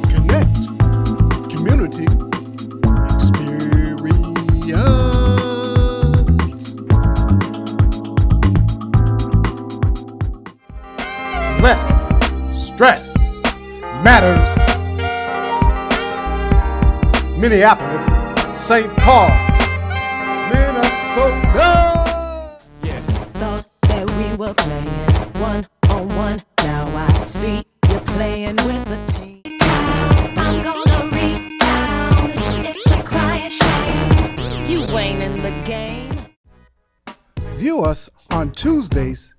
Connect. Community. Experience. Less stress matters. Minneapolis, St. Paul, Minnesota. Thought that we were playing one-on-one. Now I see you playing with the team. I'm gonna rebound. It's a crying shame. You ain't in the game. View us on Tuesdays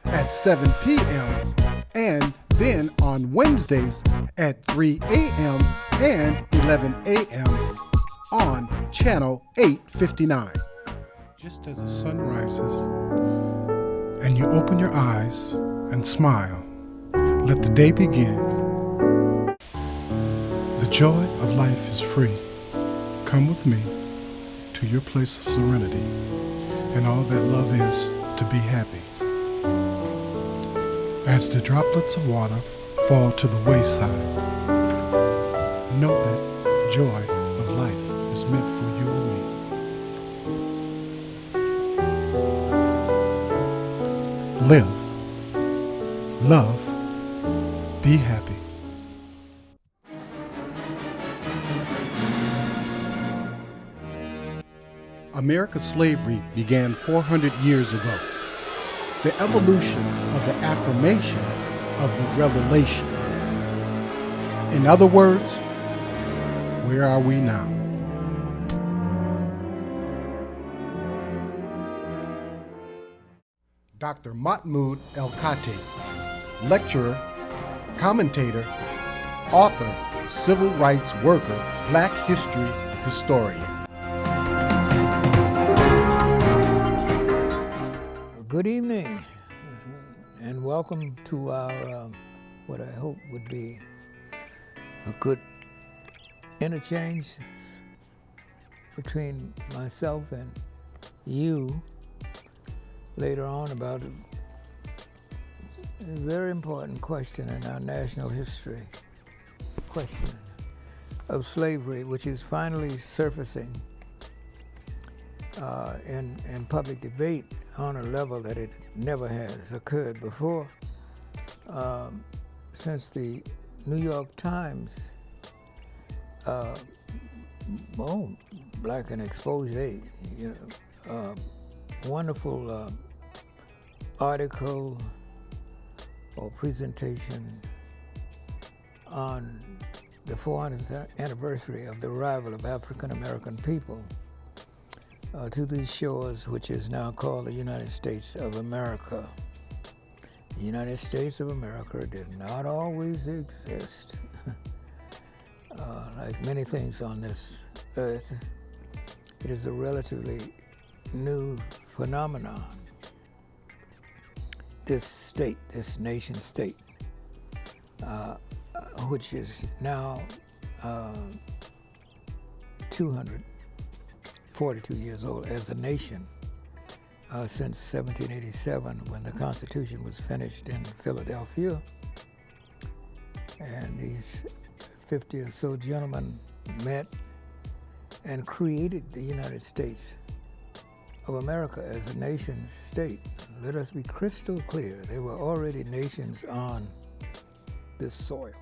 at 7 p.m. and then on Wednesdays at 3 a.m. and 11 a.m. on Channel 859. Just as the sun rises and you open your eyes and smile, let the day begin. The joy of life is free. Come with me to your place of serenity, and all that love is to be happy. As the droplets of water fall to the wayside, know that joy of life is meant for you and me. Live, love, be happy. America's slavery began 400 years ago. The evolution of the affirmation of the revelation. In other words, where are we now? Dr. Mahmoud El-Kati, lecturer, commentator, author, civil rights worker, Black history historian. Good evening, and welcome to our, what I hope would be a good interchange between myself and you later on about a very important question in our national history, question of slavery, which is finally surfacing in public debate on a level that it never has occurred before. Since the New York Times, Black and Expose, wonderful article or presentation on the 400th anniversary of the arrival of African American people to these shores, which is now called the United States of America. The United States of America did not always exist. Like many things on this earth, it is a relatively new phenomenon. This state, this nation state, which is now 242 years old as a nation, since 1787, when the Constitution was finished in Philadelphia. And these 50 or so gentlemen met and created the United States of America as a nation state. Let us be crystal clear, there were already nations on this soil.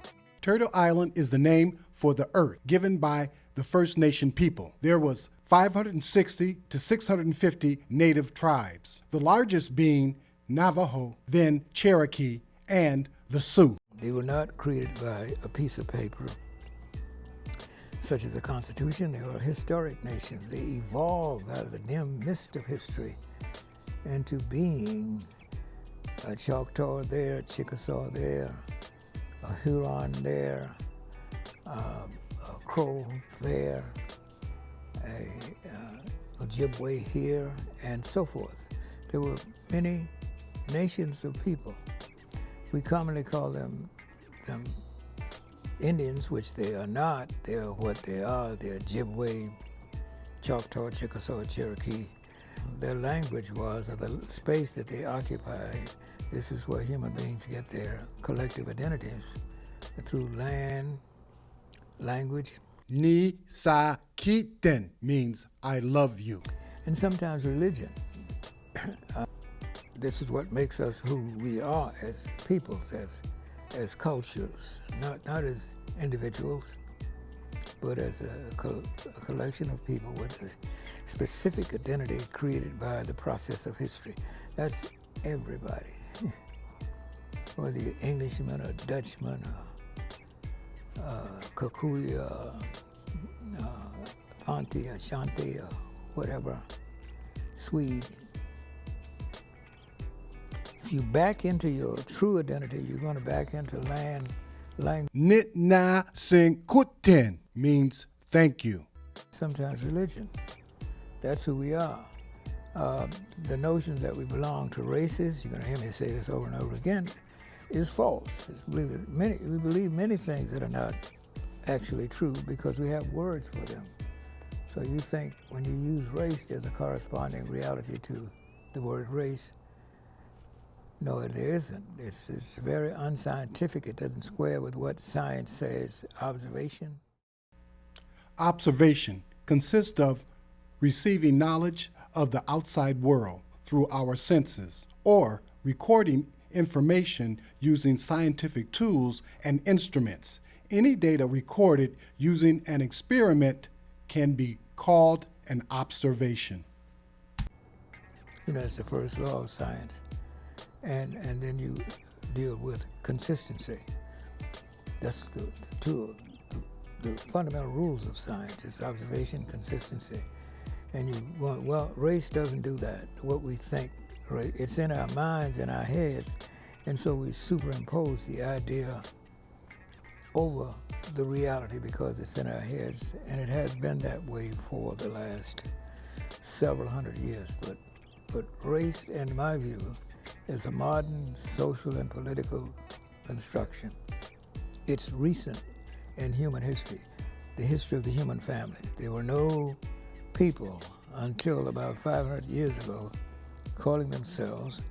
Turtle Island is the name for the earth given by the First Nation people. There was 560 to 650 native tribes, the largest being Navajo, then Cherokee, and the Sioux. They were not created by a piece of paper, such as the Constitution. They were historic nations. They evolved out of the dim mist of history into being a Choctaw there, a Chickasaw there, a Huron there, a Crow there, a Ojibwe here, and so forth. There were many nations of people. We commonly call them Indians, which they are not. They are what they are. They're Ojibwe, Choctaw, Chickasaw, Cherokee. Their language was, or the space that they occupied, this is where human beings get their collective identities. through land, language, Ni sa kiten means I love you. and sometimes religion. This is what makes us who we are as peoples, as cultures, not as individuals, but as a collection of people with a specific identity created by the process of history. That's everybody, whether you're Englishman or Dutchman or Kikuyu, Fanti, Ashanti, or whatever, Swede. If you back into your true identity, you're going to back into land, language, Nit na sing kuten means thank you. sometimes religion. That's who we are. The notions that we belong to races, you're going to hear me say this over and over again, is false. We believe many things that are not actually true because we have words for them. So you think when you use race, there's a corresponding reality to the word race. No, there isn't. It's very unscientific. It doesn't square with what science says. Observation. Observation consists of receiving knowledge of the outside world through our senses or recording information using scientific tools and instruments. Any data recorded using an experiment can be called an observation. You know, it's the first law of science. And then you deal with consistency. That's the fundamental rules of science. It's observation, consistency. And you want, well, race doesn't do that. What we think, right? It's in our minds, in our heads. And so we superimpose the idea over the reality because it's in our heads. And it has been that way for the last several hundred years. But race, in my view, is a modern social and political construction. It's recent in human history, the history of the human family. There were no people until about 500 years ago calling themselves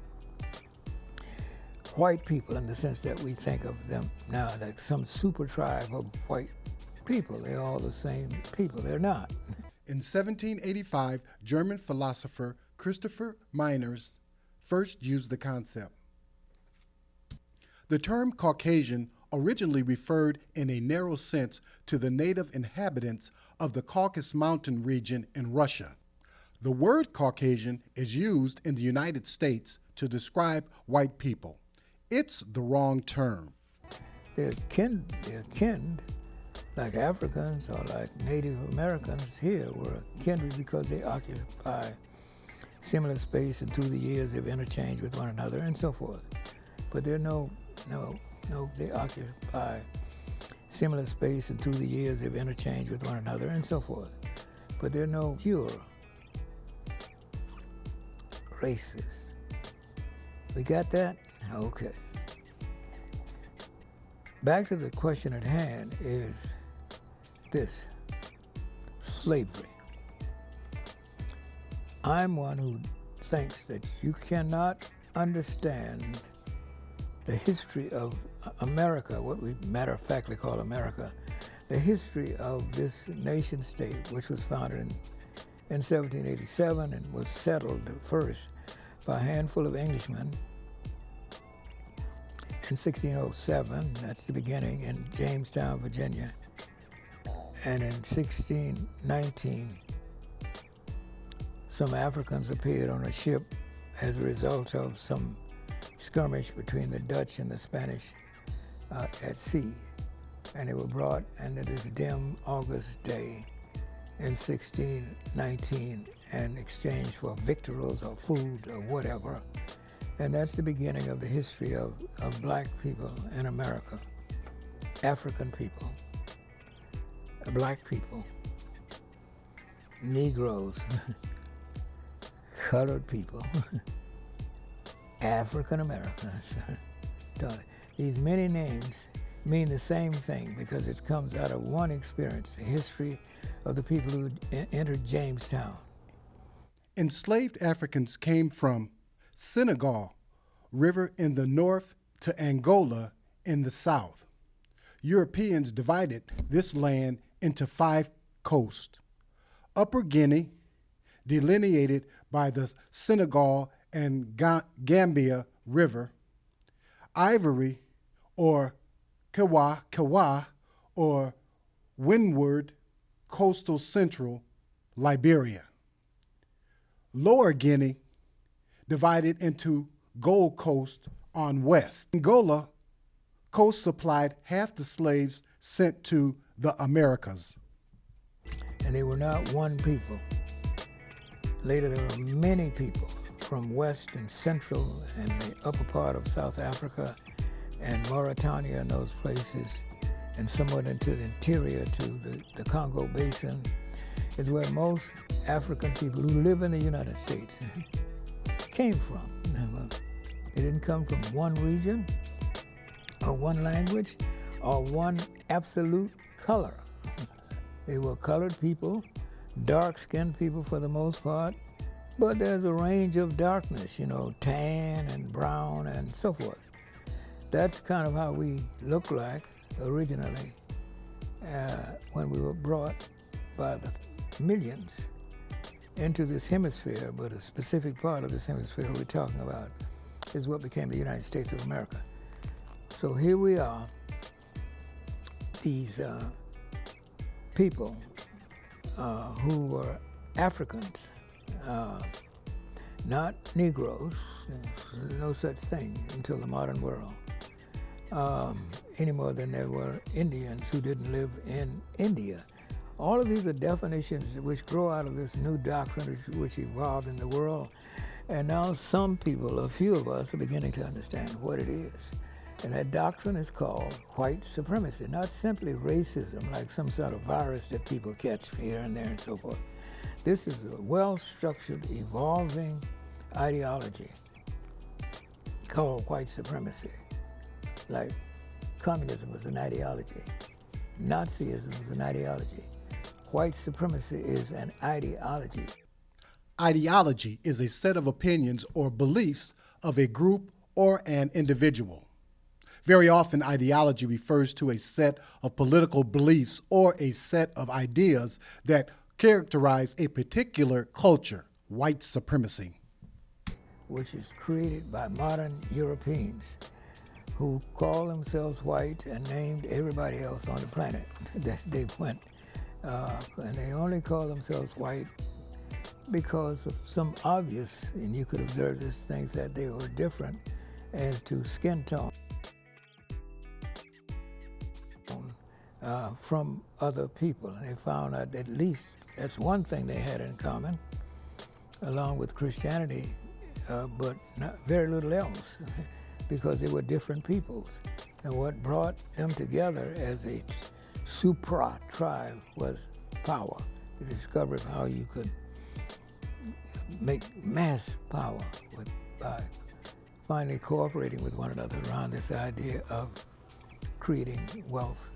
white people in the sense that we think of them now like some super tribe of white people. They're all the same people. They're not. In 1785, German philosopher Christopher Meiners first used the concept. The term Caucasian originally referred in a narrow sense to the native inhabitants of the Caucasus Mountain region in Russia. The word Caucasian is used in the United States to describe white people. It's the wrong term. They're kin, like Africans or like Native Americans here were kindred because they occupy similar space, and through the years they've interchanged with one another and so forth. But there are they occupy similar space, and through the years they've interchanged with one another and so forth. But there are no pure races. We got that? Okay. Back to the question at hand is this: slavery. I'm one who thinks that you cannot understand the history of America, what we matter-of-factly call America, the history of this nation state, which was founded in 1787 and was settled first by a handful of Englishmen in 1607, that's the beginning, in Jamestown, Virginia. And in 1619, some Africans appeared on a ship as a result of some skirmish between the Dutch and the Spanish at sea. And they were brought into this dim August day in 1619 and exchanged for victuals or food or whatever. And that's the beginning of the history of black people in America, African people, black people, Negroes, colored people, African Americans. These many names mean the same thing because it comes out of one experience, the history of the people who entered Jamestown. Enslaved Africans came from Senegal River in the north to Angola in the south. Europeans divided this land into 5 coasts. Upper Guinea, delineated by the Senegal and Gambia River. Ivory, or Kawa, or Windward, coastal central Liberia. Lower Guinea, divided into Gold Coast on west. Angola coast supplied half the slaves sent to the Americas. And they were not one people. Later, there were many people from West and Central and the upper part of South Africa and Mauritania and those places, and somewhat into the interior to the Congo Basin, is where most African people who live in the United States came from. They didn't come from one region or one language or one absolute color. They were colored people, dark-skinned people for the most part, but there's a range of darkness, tan and brown and so forth. That's kind of how we look like originally when we were brought by the millions into this hemisphere, but a specific part of this hemisphere we're talking about is what became the United States of America. So here we are, these people who were Africans, not Negroes, no such thing until the modern world, any more than there were Indians who didn't live in India. All of these are definitions which grow out of this new doctrine which evolved in the world. And now some people, a few of us, are beginning to understand what it is. And that doctrine is called white supremacy, not simply racism, like some sort of virus that people catch here and there and so forth. This is a well-structured, evolving ideology called white supremacy. Like communism was an ideology. Nazism was an ideology. White supremacy is an ideology. Ideology is a set of opinions or beliefs of a group or an individual. Very often, ideology refers to a set of political beliefs or a set of ideas that characterize a particular culture, white supremacy. Which is created by modern Europeans who call themselves white and named everybody else on the planet that they went. And they only call themselves white because of some obvious, and you could observe these things, that they were different as to skin tone from other people. And they found out that at least that's one thing they had in common, along with Christianity, but not very little else, because they were different peoples. And what brought them together as a supra-tribe was power, the discovery of how you could make mass power by finally cooperating with one another around this idea of creating wealth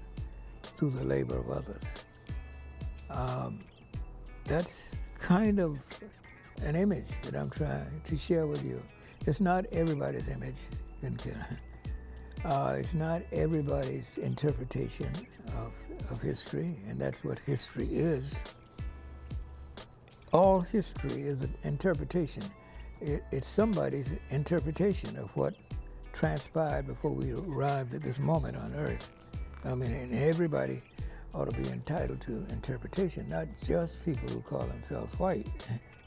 through the labor of others. That's kind of an image that I'm trying to share with you. It's not everybody's image. It's not everybody's interpretation of history, and that's what history is. All history is an interpretation. It's somebody's interpretation of what transpired before we arrived at this moment on Earth. I mean, and everybody ought to be entitled to interpretation, not just people who call themselves white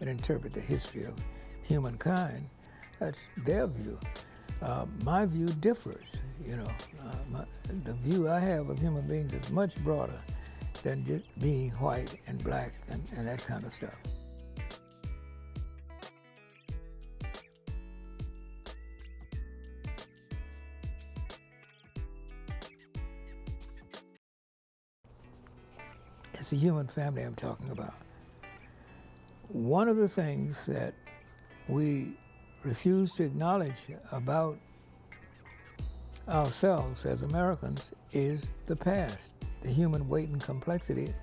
and interpret the history of humankind. That's their view. My view differs, the view I have of human beings is much broader than just being white and black and that kind of stuff. It's the human family I'm talking about. One of the things that we refuse to acknowledge about ourselves as Americans is the past, the human weight and complexity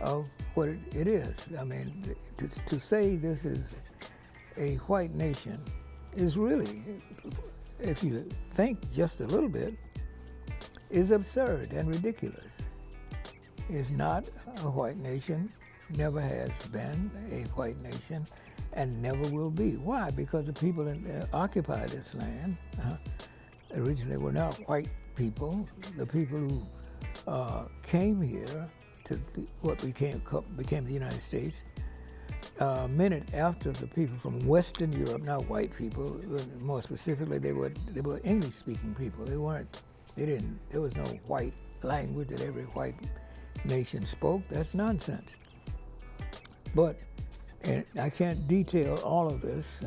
of what it is. I mean, to say this is a white nation is really, if you think just a little bit, is absurd and ridiculous. It's not a white nation, never has been a white nation, and never will be. Why? Because the people that occupied this land originally were not white people. The people who came here to what became the United States, a minute after the people from Western Europe, not white people, more specifically, they were English-speaking people. There was no white language that every white nation spoke. That's nonsense. But, and I can't detail all of this.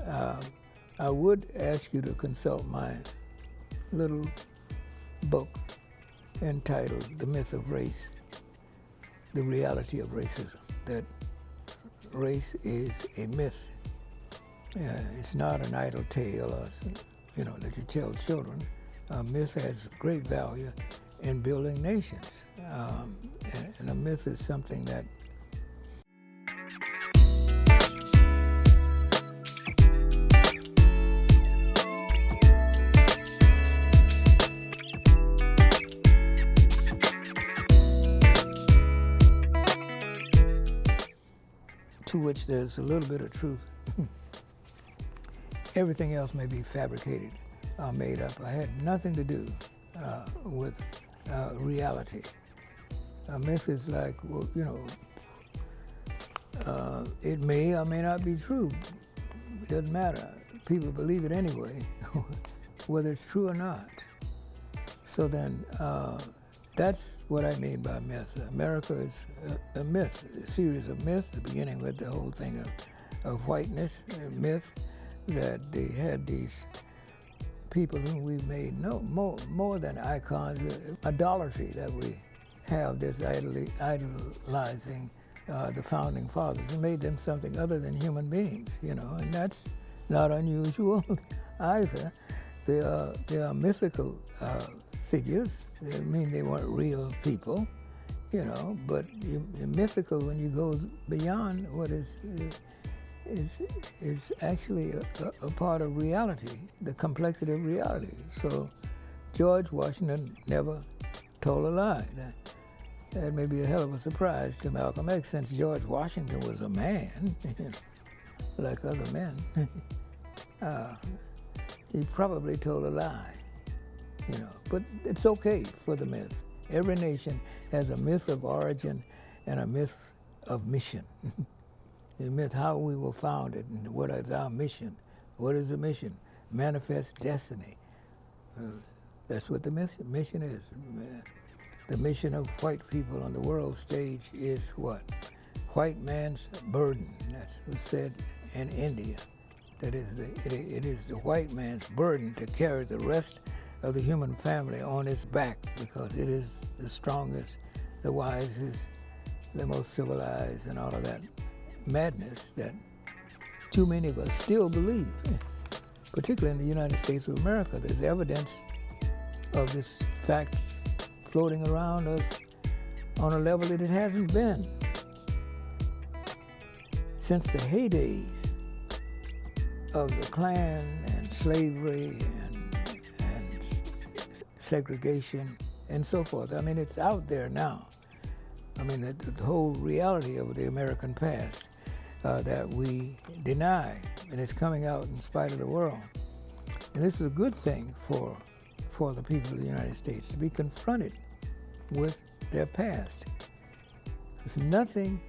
I would ask you to consult my little book entitled The Myth of Race, The Reality of Racism, that race is a myth. It's not an idle tale, that you tell children. A myth has great value in building nations. And a myth is something that to which there's a little bit of truth. Everything else may be fabricated, made up. I had nothing to do with reality. A myth is like, it may or may not be true. It doesn't matter. People believe it anyway, whether it's true or not. So then, that's what I mean by myth. America is a myth, a series of myths, beginning with the whole thing of whiteness, a myth that they had these people whom we made more than icons, idolatry that we have, this idolizing the founding fathers, and made them something other than human beings, and that's not unusual either. They are mythical figures. I mean, they weren't real people, but you're mythical when you go beyond what is actually a part of reality, the complexity of reality. So George Washington never told a lie. That may be a hell of a surprise to Malcolm X, since George Washington was a man, like other men. He probably told a lie. But it's okay for the myth. Every nation has a myth of origin and a myth of mission. The myth how we were founded and what is our mission. What is the mission? Manifest destiny. That's what the mission is. The mission of white people on the world stage is what? White man's burden. That's what's said in India. That is it is the white man's burden to carry the rest of the human family on its back, because it is the strongest, the wisest, the most civilized, and all of that madness that too many of us still believe. Particularly in the United States of America, there's evidence of this fact floating around us on a level that it hasn't been since the heydays of the Klan and slavery and segregation and so forth. I mean, it's out there now. I mean, the whole reality of the American past that we deny, and it's coming out in spite of the world. And this is a good thing for the people of the United States, to be confronted with their past. Because nothing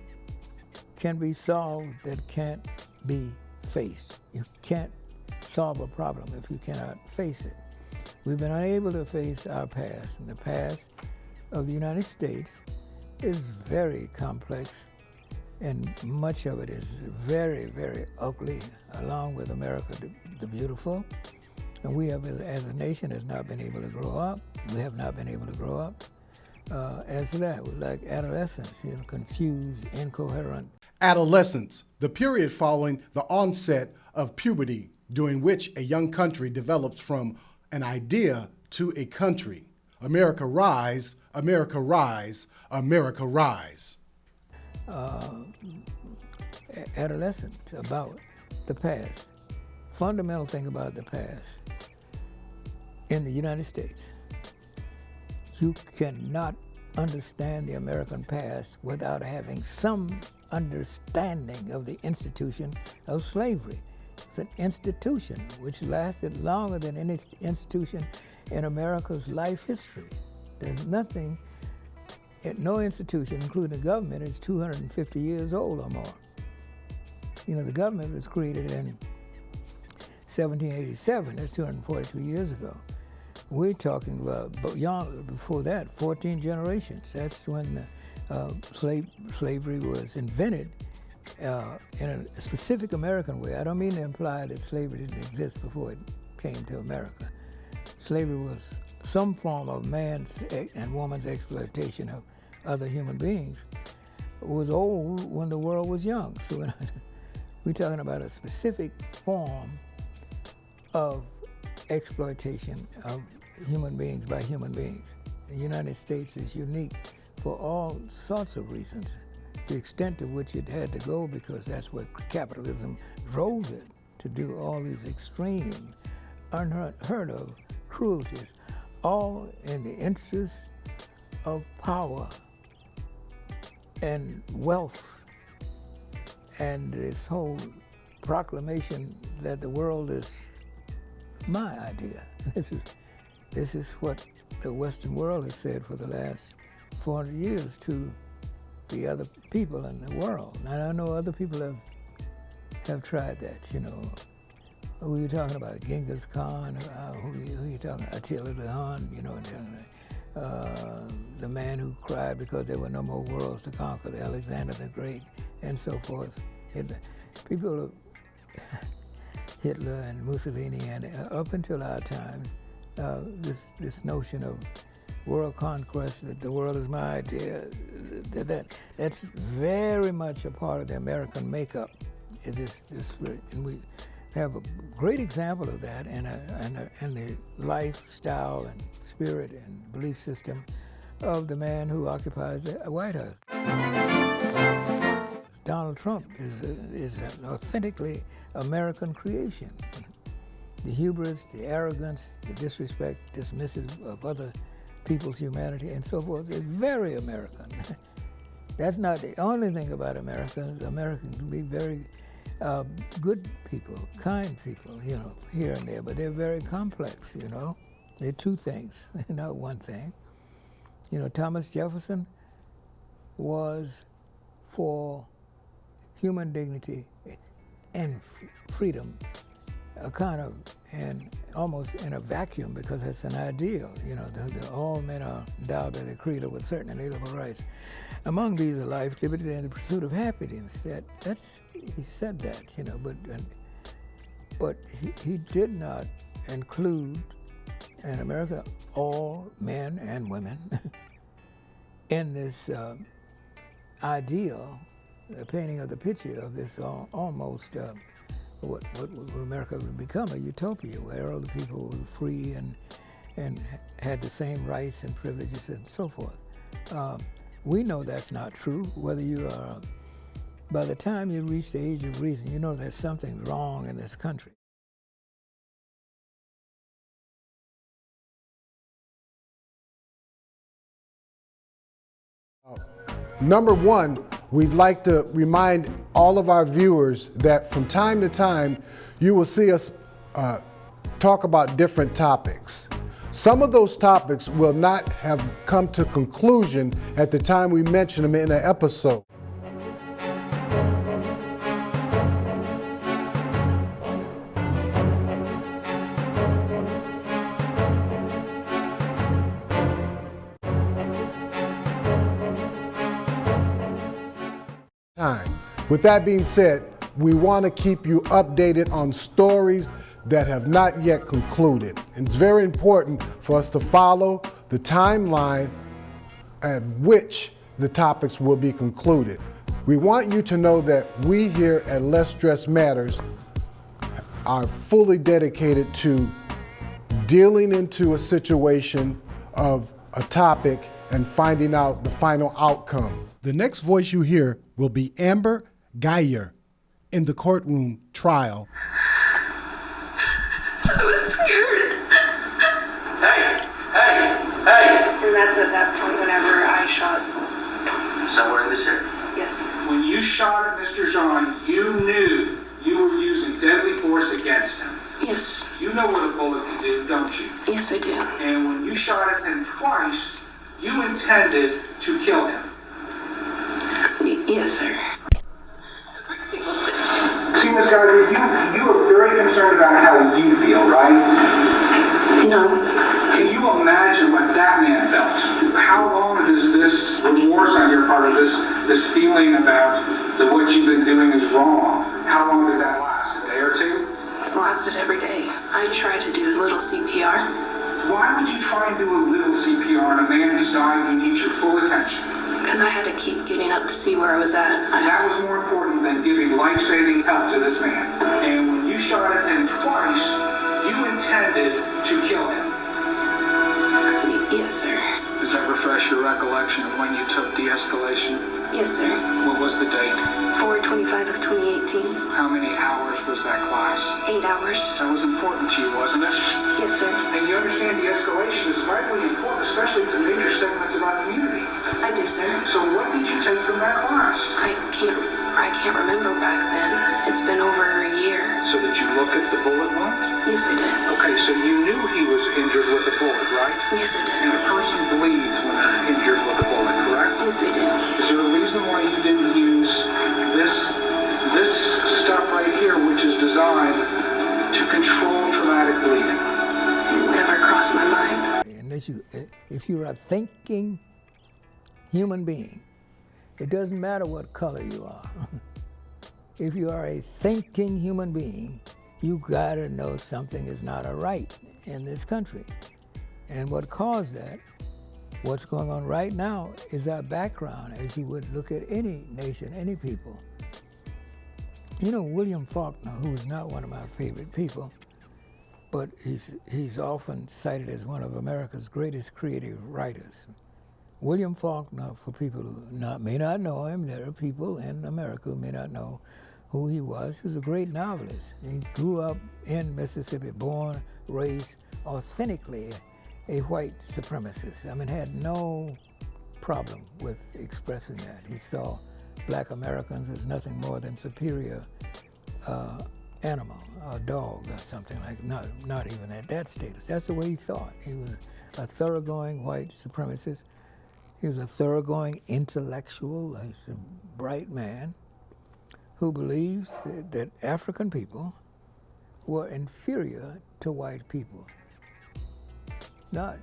can be solved that can't be faced. You can't solve a problem if you cannot face it. We've been unable to face our past, and the past of the United States is very complex, and much of it is very, very ugly, along with America the Beautiful. And we have, as a nation, has not been able to grow up. We have not been able to grow up as that. We're like adolescents, confused, incoherent. Adolescence, the period following the onset of puberty, during which a young country develops from an idea to a country. America rise, America rise, America rise. Adolescent about the past. Fundamental thing about the past in the United States. You cannot understand the American past without having some understanding of the institution of slavery. It's an institution which lasted longer than any institution in America's life history. There's nothing, no institution, including the government, is 250 years old or more. You know, the government was created in 1787, that's 242 years ago. We're talking about before that, 14 generations. That's when slavery was invented in a specific American way. I don't mean to imply that slavery didn't exist before it came to America. Slavery was some form of man's and woman's exploitation of other human beings. It was old when the world was young. So we're talking about a specific form of exploitation of human beings by human beings. The United States is unique for all sorts of reasons. The extent to which it had to go, because that's what capitalism drove it to do, all these extreme, unheard of cruelties, all in the interest of power and wealth, and this whole proclamation that the world is my idea. This is what the Western world has said for the last 400 years to the other people in the world. And I know other people have tried that, you know. Who are you talking about? Genghis Khan? Who are you talking about? Attila the Hun, you know, the man who cried because there were no more worlds to conquer, Alexander the Great, and so forth. People, Hitler and Mussolini, and up until our time, this notion of world conquest, that the world is my idea, that's very much a part of the American makeup. And we have a great example of that in the lifestyle and spirit and belief system of the man who occupies the White House. Donald Trump is an authentically American creation. The hubris, the arrogance, the disrespect, dismissive of other people's humanity, and so forth is very American. That's not the only thing about Americans. Americans can be very good people, kind people, you know, here and there, but they're very complex, you know. They're two things, not one thing. You know, Thomas Jefferson was for human dignity and freedom, a kind of, and almost in a vacuum, because it's an ideal. You know, all men are endowed by the Creator with certain inalienable rights. Among these are life, liberty, and the pursuit of happiness. He said that, you know, but he did not include in America all men and women in this ideal, the painting of the picture of this almost what America would become, a utopia where all the people were free and had the same rights and privileges and so forth. We know that's not true. Whether you are, by the time you reach the age of reason, you know there's something wrong in this country. Number one, we'd like to remind all of our viewers that from time to time, you will see us talk about different topics. Some of those topics will not have come to conclusion at the time we mention them in an episode. With that being said, we want to keep you updated on stories that have not yet concluded. And it's very important for us to follow the timeline at which the topics will be concluded. We want you to know that we here at Less Stress Matters are fully dedicated to dealing into a situation of a topic and finding out the final outcome. The next voice you hear will be Amber Geyer in the courtroom trial. I was scared. Hey! And that's at that point whenever I shot. Somewhere in this area? Yes. When you shot at Mr. Jean, you knew you were using deadly force against him. Yes. You know what a bullet can do, don't you? Yes, I do. And when you shot at him twice, you intended to kill him. Yes, sir. See, Ms. Gardner, you are very concerned about how you feel, right? No. Can you imagine what that man felt? How long does this remorse on your part, or this feeling about that what you've been doing is wrong, how long did that last? A day or two? It's lasted every day. I try to do a little CPR. Why would you try and do a little CPR on a man who's dying who needs your full attention? Because I had to keep getting up to see where I was at. That was more important than giving life-saving help to this man. And when you shot at him twice, you intended to kill him. Yes, sir. Does that refresh your recollection of when you took de-escalation? Yes, sir. What was the date? 4/25 of 2018. How many hours was that class? 8 hours. That was important to you, wasn't it? Yes, sir. And you understand de-escalation is vitally important, especially to major segments of our community. I do, sir. So what did you take from that class? I can't remember back then. It's been over a year. So did you look at the bullet wound? Yes, I did. Okay, so you knew he was injured with a bullet, right? Yes, I And did. a person bleeds when they're injured with a bullet, correct? Yes, I did. Is there a reason why you didn't use this stuff right here, which is designed to control traumatic bleeding? It never crossed my mind. Unless if you're a thinking human being, it doesn't matter what color you are. If you are a thinking human being, you gotta know something is not right in this country. And what caused that, what's going on right now, is our background, as you would look at any nation, any people. You know, William Faulkner, who is not one of my favorite people, but he's often cited as one of America's greatest creative writers. William Faulkner, for people who may not know him, there are people in America who may not know who he was. He was a great novelist. He grew up in Mississippi, born, raised authentically a white supremacist. I mean, had no problem with expressing that. He saw black Americans as nothing more than superior animal, a dog or something like, not even at that status. That's the way he thought. He was a thoroughgoing white supremacist. He was a thoroughgoing intellectual. He's a bright man who believed that African people were inferior to white people. Not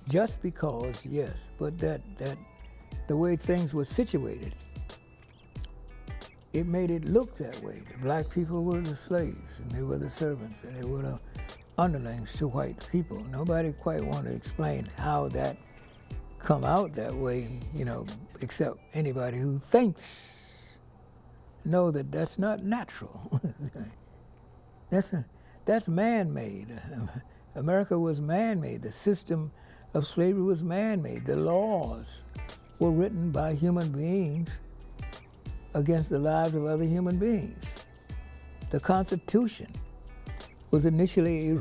just because, yes, but that the way things were situated, it made it look that way. The black people were the slaves, and they were the servants, and they were the underlings to white people. Nobody quite wanted to explain how that come out that way, you know, except anybody who thinks know that that's not natural. That's man-made. America was man-made. The system of slavery was man-made. The laws were written by human beings against the lives of other human beings. The Constitution was initially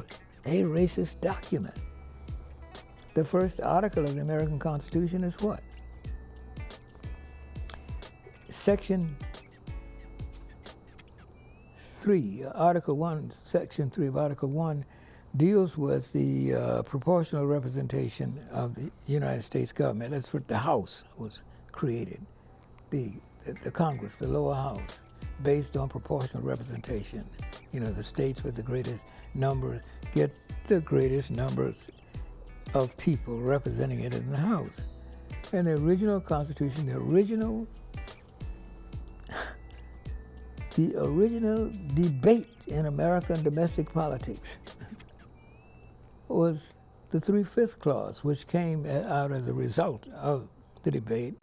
a racist document. The first article of the American Constitution is what? Section 3, Article 1, Section 3 of Article 1 deals with the proportional representation of the United States government. That's what the House was created, the Congress, the lower house, based on proportional representation. You know, the states with the greatest numbers get the greatest numbers of people representing it in the House. And the original Constitution, the original debate in American domestic politics was the 3/5 clause, which came out as a result of the debate.